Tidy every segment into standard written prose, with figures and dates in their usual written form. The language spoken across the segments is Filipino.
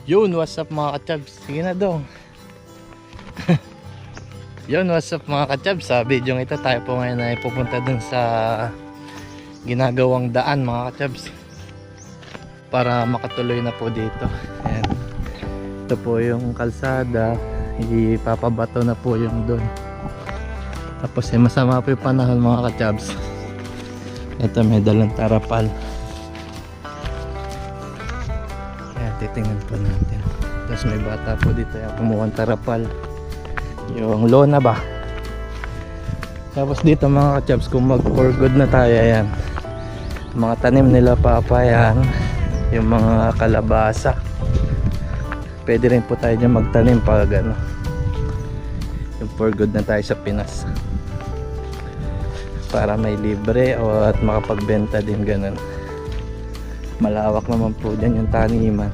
Yun, what's up mga kachabs? Sige na dong. Yun, what's up mga kachabs? Sa video ito tayo po ngayon ay pupunta dun sa ginagawang daan mga kachabs, para makatuloy na po dito. Ayan. Ito po yung kalsada, ipapabato na po yung dun. Tapos masama po yung panahon mga kachabs. Ito may dalang tarapal. Titingnan po natin. Tapos may bata po dito yung kumuha ng tarapal, yung lona ba. Tapos dito mga kachabs, kung mag for good na tayo, ayan, mga tanim nila papayan, yung mga kalabasa, pwede rin po tayo dyan magtanim pag ano, yung for good na tayo sa Pinas, para may libre o at makapagbenta din ganun. Malawak naman po dyan yung taniman.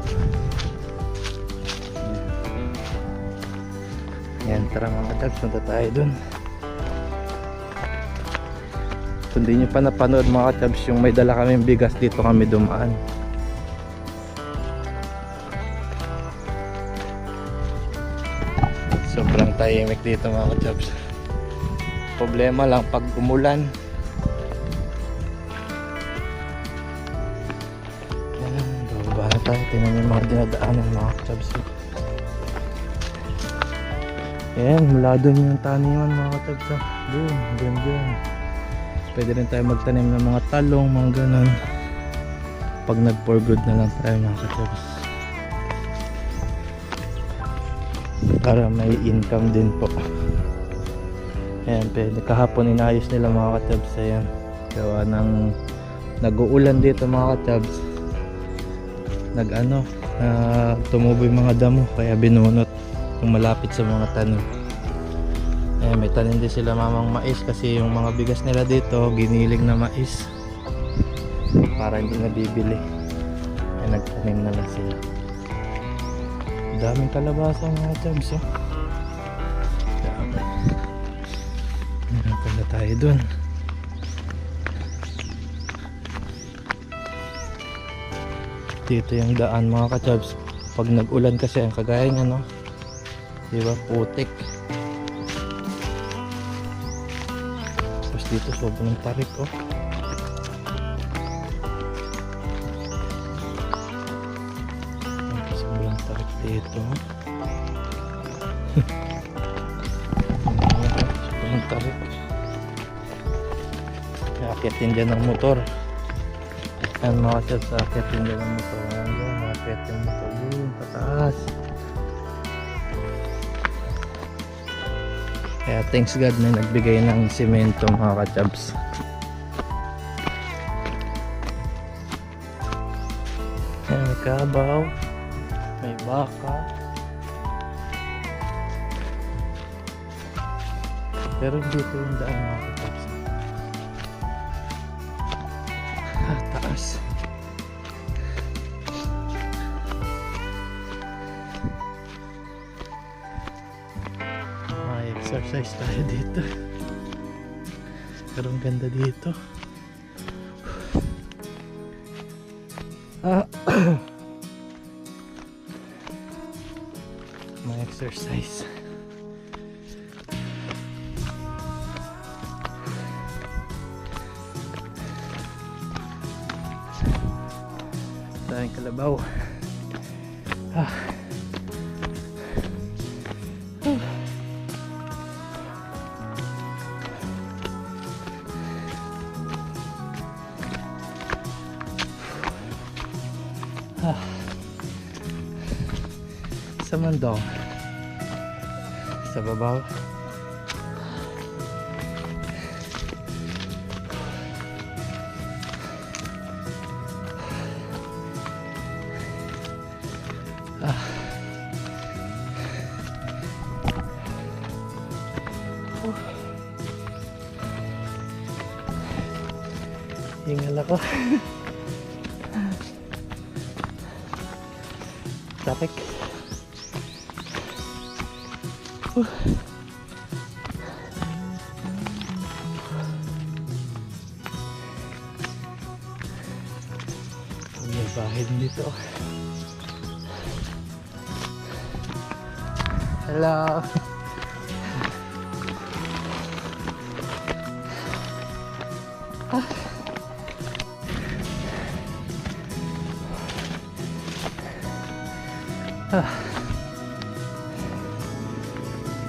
Yan, tara mga kachabs, punta tayo dun. Kung di nyo pa napanood mga kachabs, yung may dala kaming bigas, dito kami dumaan. Sobrang tahimik dito mga kachabs. Problema lang pag umulan. Tingnan yung mga dinadaanan mga kachabs. Ayan, mula doon yung taniman mga kachabs. Doon, doon. Pwede rin tayo magtanim ng mga talong, mga ganun. Pag nag for good na lang tayo mga kachabs, para may income din po. Ayan, pwede. Kahapon inayos nila mga kachabs. Ayan, gawa ng nag-uulan dito mga kachabs. Tumubo yung mga damo, kaya binunot yung malapit sa mga tanim. May tanim din sila mamang mais, kasi yung mga bigas nila dito giniling na mais para hindi nabibili. Nagtanim na lang sila. Daming kalabasa mga chabs, oh. Dami. Punta tayo dun. Dito yung daan mga kachabs. Pag nag-ulan kasi, ang kagaya niya, no? Diba? Putik. Tapos dito sobrang tarik, oh. Sobrang tarik dito. Sobrang tarik. Kaya akitin dyan ng motor. Ayan mga kachabs, akitin dyan ng motor. Akitin ng motor dun, pataas. Kaya thanks God na nagbigay ng simento mga kachabs. Ayan, may kabaw, may baka. Pero dito yung daan mga kachabs. Taas. May exercise tayo dito. Pero ang ganda dito. May exercise. Tayong kalabaw. Sa mandong, sa babaw. Hingal ako. Traffic. May bahay din dito. Hello.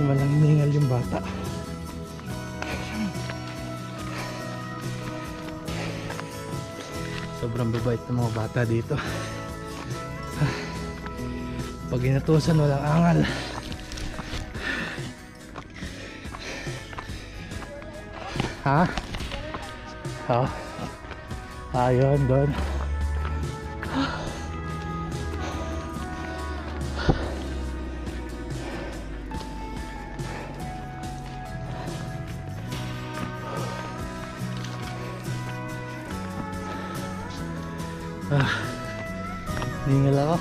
Walang hiningal yung bata. Sobrang babait ng mga bata dito. Pag inutusan walang angal. Ha? Oh. Ayun doon. Ningal ako.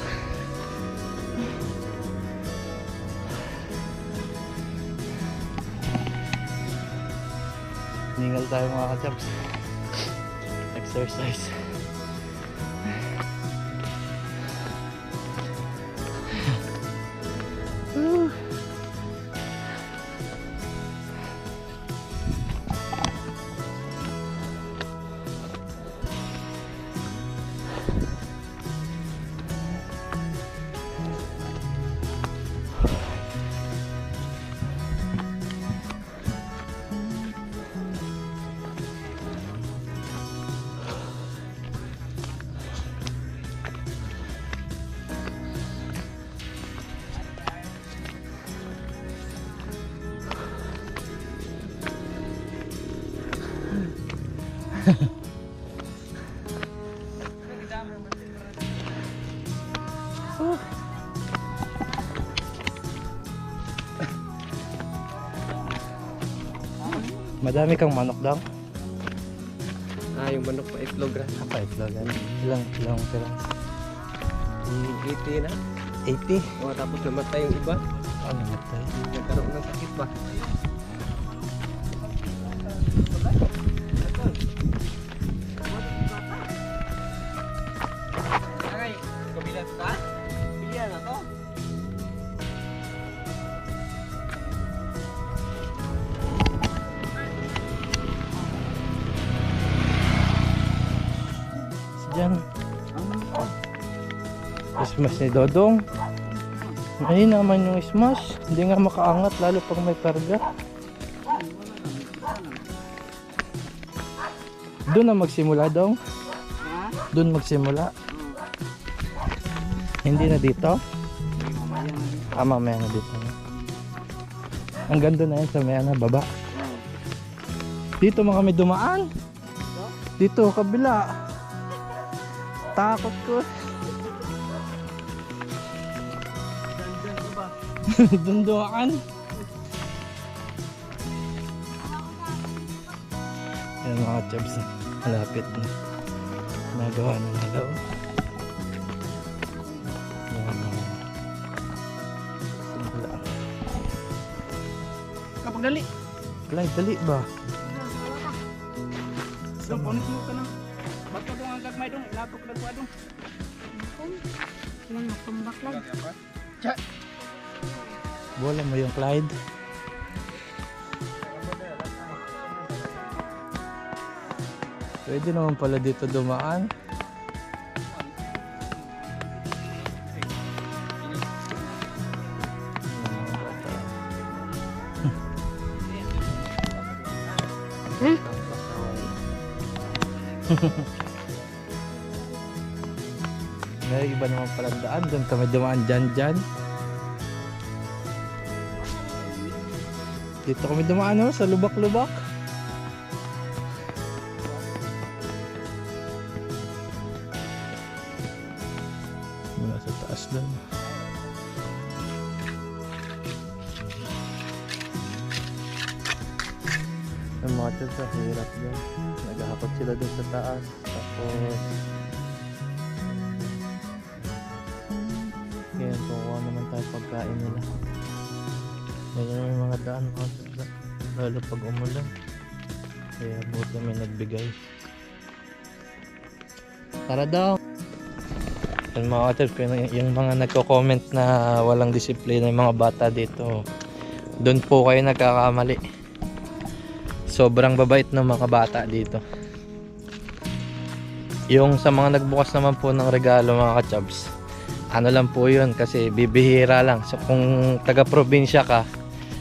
Ningal tayo mga ka-chaps. Exercise. Madami kang manok daw? Yung manok pa itlog ra. Apa itlog? Ilang pera? 80 na. 80? O tapos namatay yung iba. Namatay. Nagkaroon ng sakit ba? Ay, kabilang ka? Bilihan na to. Diyan. Smash ni Dodong. Ayun naman yung smash. Hindi nga makaangat lalo pag may karga. Doon na magsimula Dong. Doon magsimula. Hindi na dito. Mamaya na dito. Hanggang doon na yun sa may baba. Dito mga kami dumaan. Dito kabila. Takot ko. Dunduan. Ayan mga chaps. Malapit na. Nagawa ng halaw. Simula. Kapag dali. Dali ba? Dong, punit mo ka na. Bato dong ang gagmay dong. Inatok na ko dong. Yan, natumbak lang. Bola mo yung Clyde. Pwede naman pala dito dumaan. May iba naman palang daan. Doon kami dumaan dyan. Dito kami dumaan sa lubak-lubak. Mula sa taas doon. Yung mga tiyan sa hirap doon. Naghahakot sila doon sa taas. Tapos ngayon kukuha naman tayo pagkain nila. Ganyan yung mga daan mga tiyan. Lalo pag umulan. Kaya buti may nagbigay. Tara daw. Yung mga ka-chubs, yung mga nagko-comment na walang disiplina yung mga bata dito, doon po kayo nagkakamali. Sobrang babait ng mga bata dito. Yung sa mga nagbukas naman po ng regalo mga ka-chubs, ano lang po yun kasi bibihira lang. So kung taga-probinsya ka,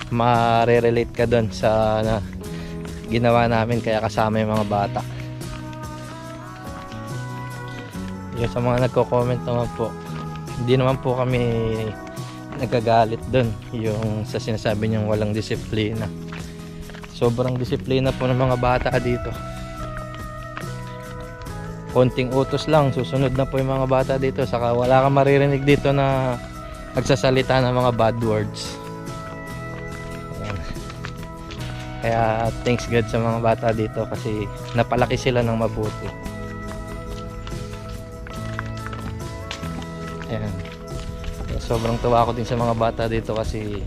ma-relate ka doon sa ginawa namin kaya kasama yung mga bata. Yung sa mga nagko-comment naman po, hindi naman po kami nagagalit doon yung sa sinasabi niyang walang disiplina. Sobrang disiplina po ng mga bata dito. Konting utos lang, susunod na po yung mga bata dito. Saka wala kang maririnig dito na nagsasalita ng mga bad words. Ayan. Kaya thanks God sa mga bata dito kasi napalaki sila ng mabuti. Ayan. Kaya sobrang tuwa ako din sa mga bata dito kasi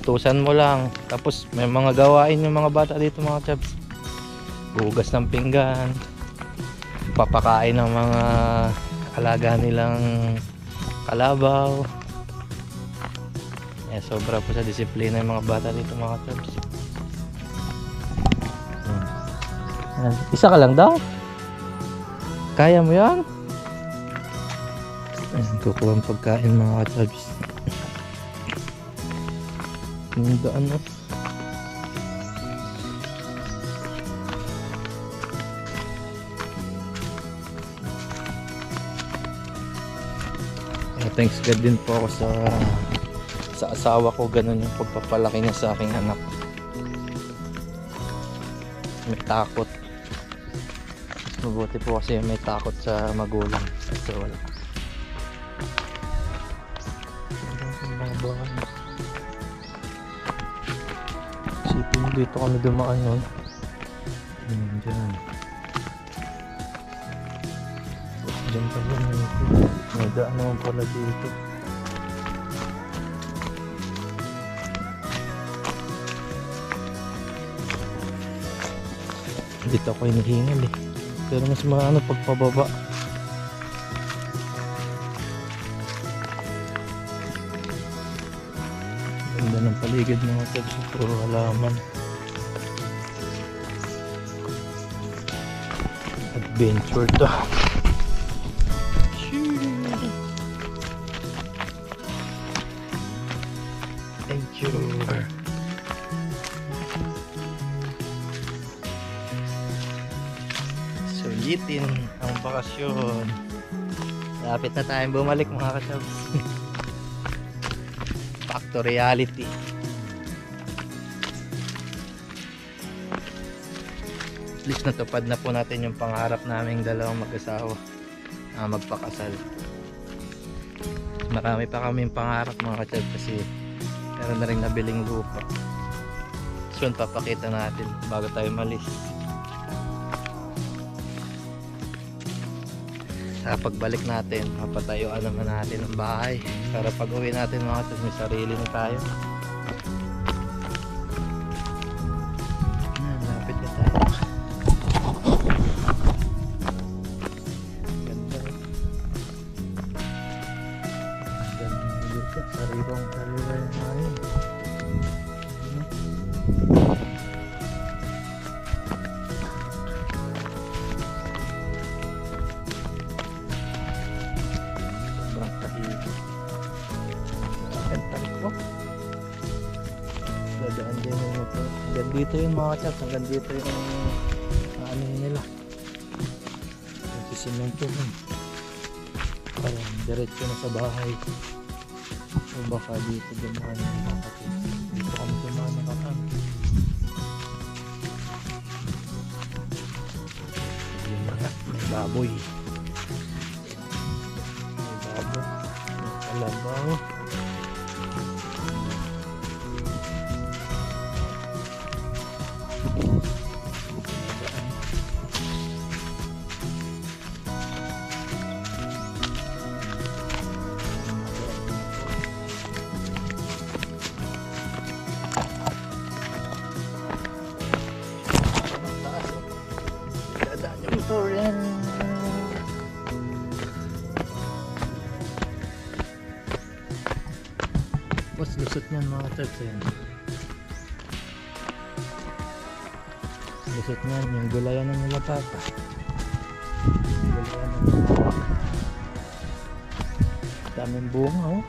tusan mo lang. Tapos may mga gawain yung mga bata dito mga chubs. Hugas ng pinggan, papakain ng mga alaga nilang kalabaw. Sobra po sa disiplina yung mga bata dito mga chubs. Isa ka lang daw? Kaya mo yan? Kukuha ang pagkain mga chubs. Yung daan o. Thanks God din po ako sa asawa ko. Ganun yung pagpapalaki niya sa aking anak. May takot. Mabuti po kasi may takot sa magulang. Kasi wala. Isipin mo dito kami dumaan nun. Diyan. Diyan pa lang dito. May daan naman pala dito. Dito ako hinihingal eh. Pero mas maano pagpababa. Ganda ng paligid mga chubs. Puro halaman. Adventure to. Thank you. Sulitin ang bakasyon. Lapit na tayong bumalik mga ka-chubs. Back to reality. At least natupad na po natin yung pangarap naming dalawang mag-asawa na magpakasal. Marami pa kaming pangarap mga ka-chubs kasi meron na rin nabiling lupa. Soon papakita natin bago tayo malis. Sa pagbalik natin, mapatayuan naman natin ang bahay para pag uwi natin mga chubs may sarili na tayo. Lapit na tayo. Ganda. Ganda dito. Saribang sarila yung hangin. Dadaan din yung motor. Hanggang dito yung mga chubs. Hanggang dito yung ano nila. Yung sisimento nun. Kaya diretso na sa bahay. O baka dito dumaan yung mga chubs. Dito kami dumaan na kapan. Yun na nga. May baboy. May baboy. May kalabaw. Tapos lusot niyan mga chefs, ayan. Lusot niyan, yung gulayan ng nila papa. Gulayan ng nila papa. Daming bunga oh.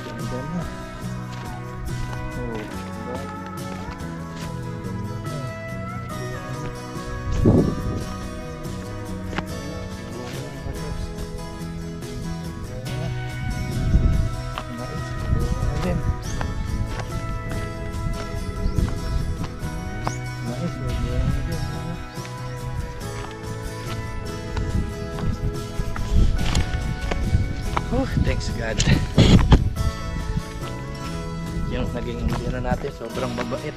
Ganda na. Oh, diba? Thanks God. Yung naging biro natin sobrang mabait.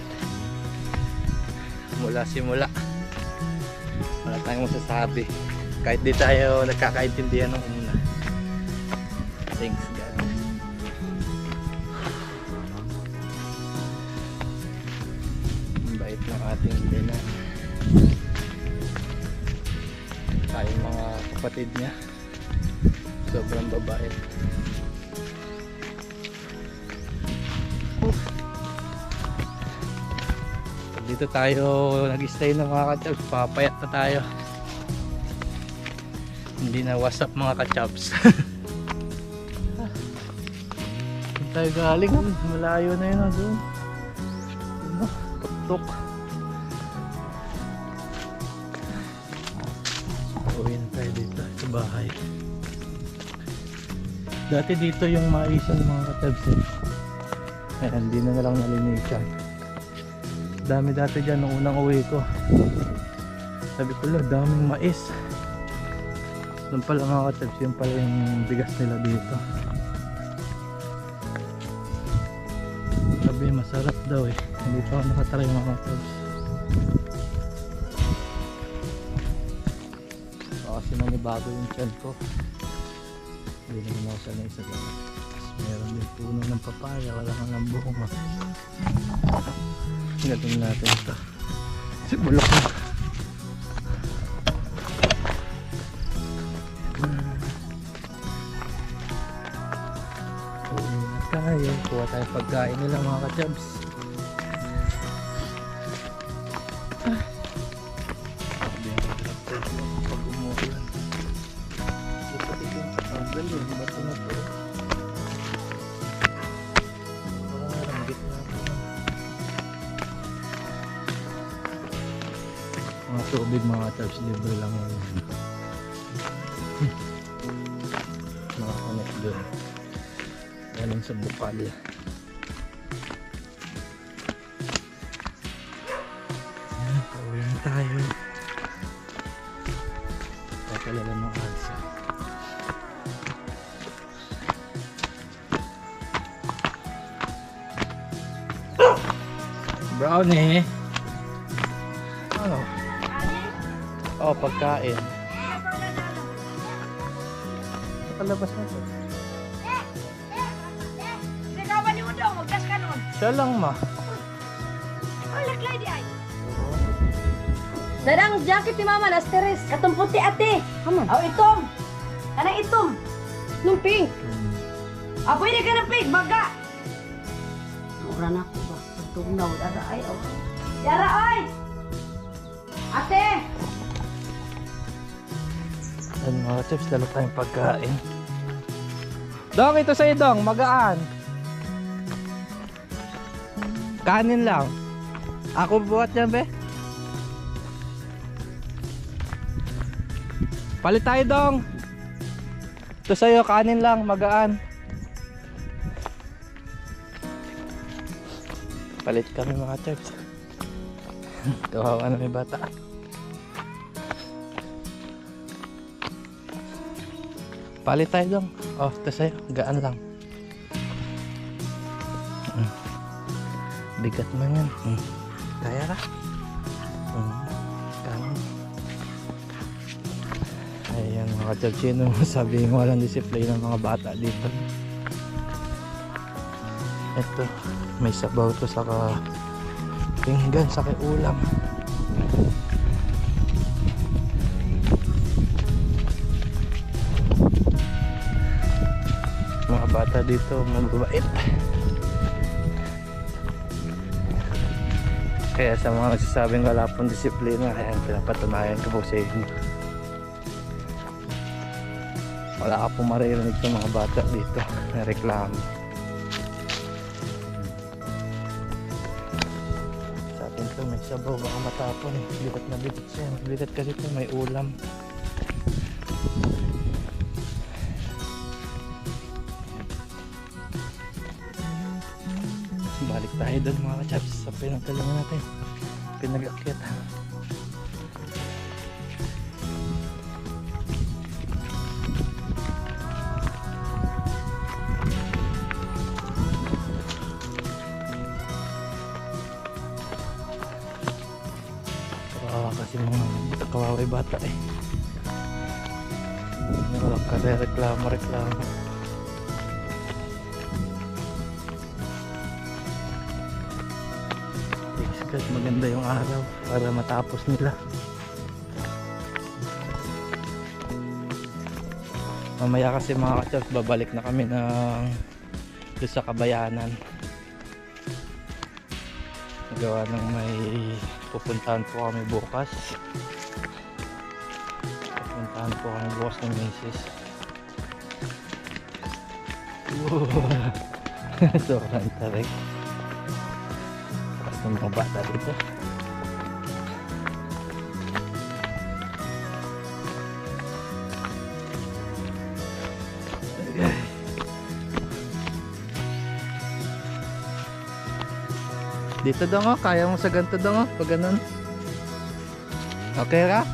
Mula simula wala tayong masasabi. Kahit di tayo nagkakaintindihan nung una. Thanks God. Ang bait ng ating ina. Tayong mga kapatid niya sobrang babae. Pag dito tayo nag-stay ng mga kachabs, papayat na tayo. Hindi na WhatsApp mga kachabs. Saan tayo galing? Malayo na yun doon. Ano? Tuktok. Uwi na tayo dito sa bahay. Dati dito yung maisan ng mga katabs eh. Ayan, hindi na lang nalinisan. Dami dati dyan nung unang uwi ko. Sabi ko lang, daming mais. Doon pala mga katabs, yun pala yung bigas nila dito. Sabi masarap daw eh. Hindi pa ako nakatry mga katabs. Kasi manibago yung tiyan ko. Hindi naman ako sanay sa gano'n. Meron din puno ng papaya, wala kang ng bunga. Gagawin natin ito. Kasi bulok na. Uwi na tayo. Kuha tayo pagkain nila mga kachabs. Mga tubig mga tabs, libre lang yan. Nakakonect doon. Galing sa bukal. Ayan, pauwi na tayo. Pakalala ng alsa. Brownie. Ano? Oh, pagkain. Nakalabas na ito. Ikaw ba ni Udo? Magkas ka nun. Siya lang ma. Oh, laklay di ay. Darang jacket ni Mama, nasteres. Katong puti ate. Kaman. Oh, itom. Kanang itom. Nung pink. Pwede ka ng pink, baga. Mura na ako ba? Tugnaw. Dara ay, oh. Dara ay! Ate! Yan mga tips, dala tayong pagkain. Dong, ito sa'yo Dong, magaan. Kanin lang. Ako buhat yan be. Palit tayo Dong. Ito sa'yo, kanin lang, magaan. Palit kami mga tips. Kawawa na may bata. Palit tayo Dong. Oh, ito sa'yo. Gaan lang. Bigat man yan. Kaya ka? Kanin. Ayan mga Chachino. Sabi mo walang disiplina ng mga bata dito. Ito. May sabaw to saka pinggan saka ulam. bata dito mababait. Kaya sa mga nagsasabing wala pong disiplina, ayan, pinapatunayan ko po sa inyo. Wala ka pong maririnig ng mga bata dito na reklamo. Sa atin to may sabaw, baka matapon. Bigat na bigat siya. Bigat kasi to, may ulam. Balik tayo doon mga kachaps sa pinagkalingan natin, pinag-akyat. Kasi mga kawaway bata eh, walang reklamo. Kahit maganda yung araw para matapos nila. Mamaya kasi mga kachaps, babalik na kami ng doon sa Kabayanan. Gawa ng may pupuntahan po kami bukas. Pupuntahan po kami bukas ng misis. Sobrang tarik ng mga bata dito. Dito daw nga, kaya mo sa ganito daw nga, pag ganun. Okay ka?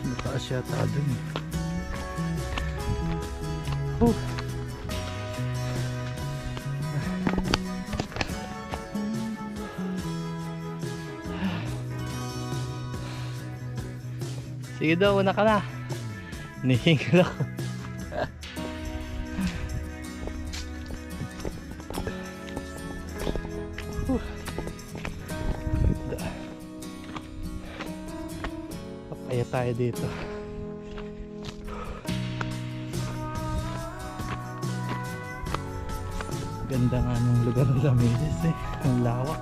Mataas yata dun eh. Sige daw, una ka na. Nihingal ako. Papaya tayo dito. Ganda nga ng lugar ng Lamides eh. Ang lawak.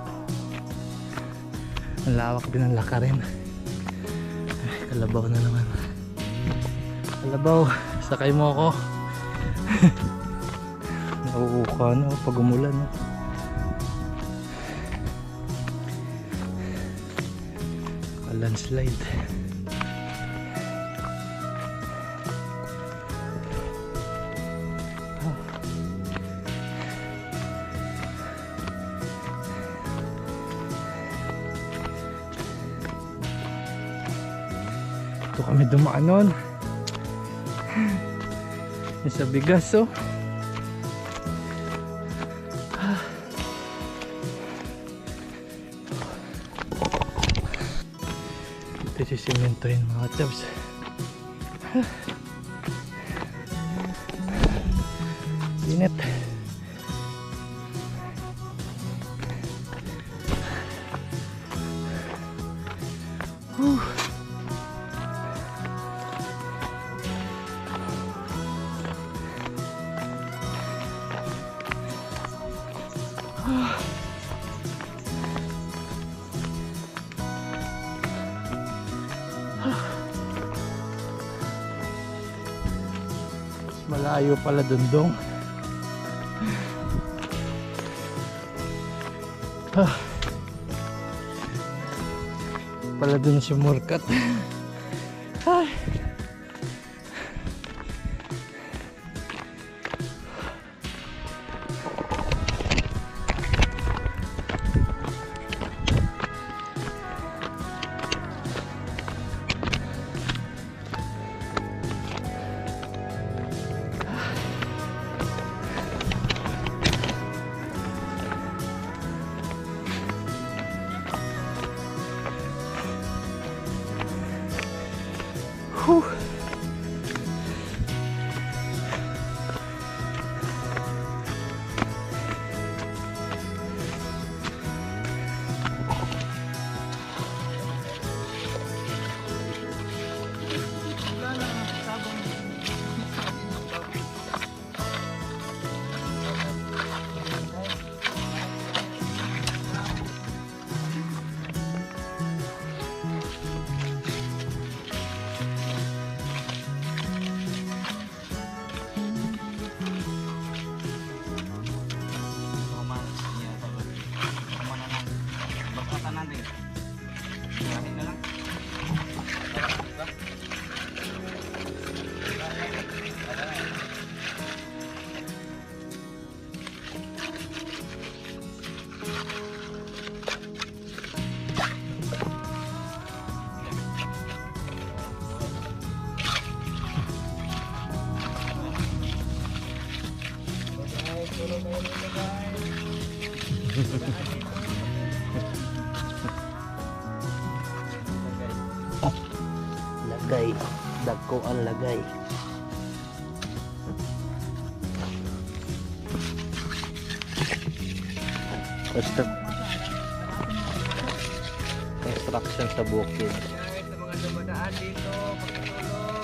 Ang lawak din ang lakarin. Kalabaw na naman. Kalabaw, sakay mo ako. Nauuka na pag umulan. No? Landslide. Ito kami dumaan nun. Sa bigas oh. Ito sisimentohin mga tabs. Init. Malayo pala Dundong. Pala dun si Murkat. Whew. Lagay. Dagko ang lagay. Basta construction sa bukid. Guys, sa mga dumadaan dito, magtulong.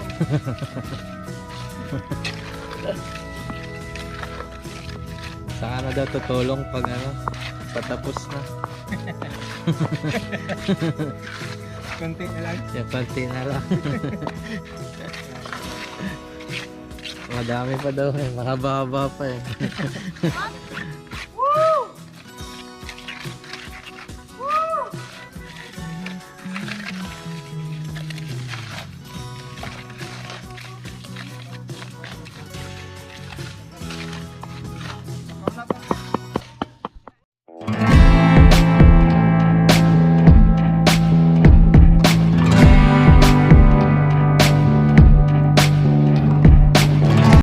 Saka na daw tutulong pag ano, patapos na. Konti na lang. Ya, konti na lang. Madami pa daw eh, mahaba-haba pa eh.